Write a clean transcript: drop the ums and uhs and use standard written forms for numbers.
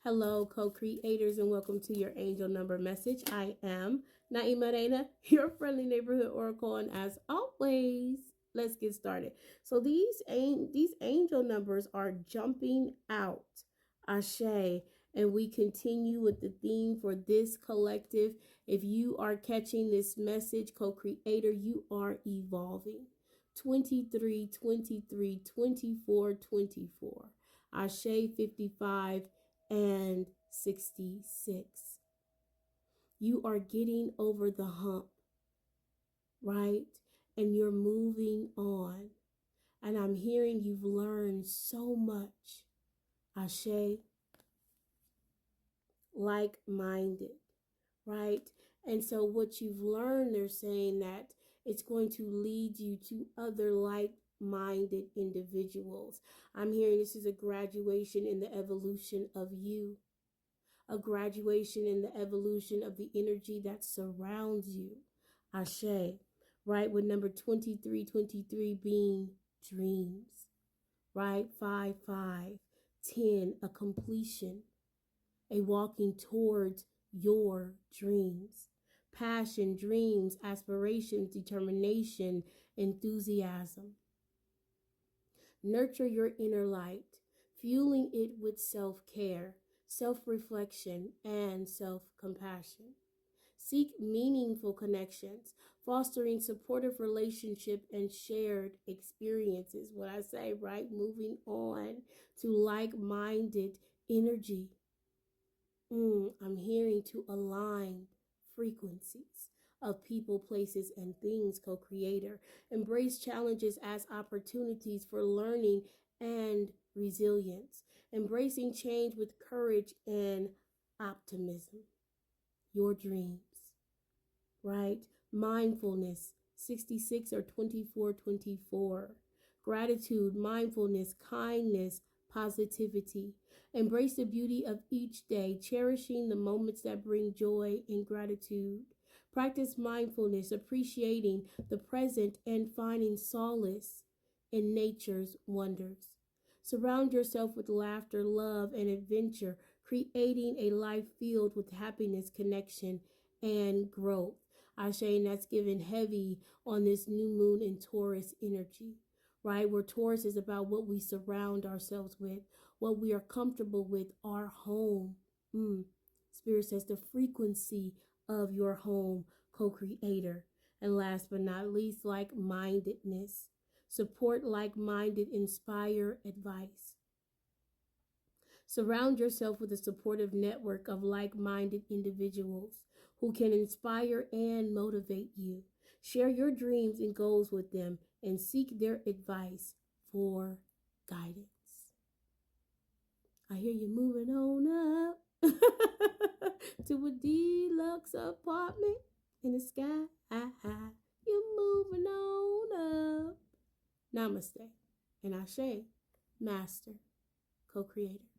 Hello, co-creators, and welcome to your angel number message. I am Naima Reina, your friendly neighborhood oracle, and as always, let's get started. So these angel numbers are jumping out, Ashe, and we continue with the theme for this collective. If you are catching this message, co-creator, you are evolving. 23, 23, 24, 24. Ashe 55 and 66. You are getting over the hump, right? And you're moving on. And I'm hearing you've learned so much. Ashe, like-minded, right? And so what you've learned, they're saying that it's going to lead you to other like-minded individuals. I'm hearing this is a graduation in the evolution of you. A graduation in the evolution of the energy that surrounds you. Ashe, right? With number 23 being dreams, right? 5, 10, a completion, a walking towards your dreams. Passion, dreams, aspirations, determination, enthusiasm. Nurture your inner light, fueling it with self-care, self-reflection, and self-compassion. Seek meaningful connections, fostering supportive relationship and shared experiences. What I say, right? Moving on to like-minded energy. I'm hearing to align frequencies of people, places, and things, co-creator. Embrace challenges as opportunities for learning and resilience. Embracing change with courage and optimism. Your dreams, right? Mindfulness, 66 or 24. Gratitude, mindfulness, kindness, positivity. Embrace the beauty of each day, cherishing the moments that bring joy and gratitude. Practice mindfulness, appreciating the present and finding solace in nature's wonders. Surround yourself with laughter, love, and adventure, creating a life filled with happiness, connection, and growth. Ashe, and that's given heavy on this new moon in Taurus energy, right? Where Taurus is about what we surround ourselves with, what we are comfortable with, our home. Spirit says the frequency of your home, co-creator. And last but not least, like-mindedness. Support like-minded, inspire, advice. Surround yourself with a supportive network of like-minded individuals who can inspire and motivate you. Share your dreams and goals with them and seek their advice for guidance. I hear you moving on up to a deluxe apartment in the sky. You're moving on up. Namaste and Ashe, Master, Co-Creator.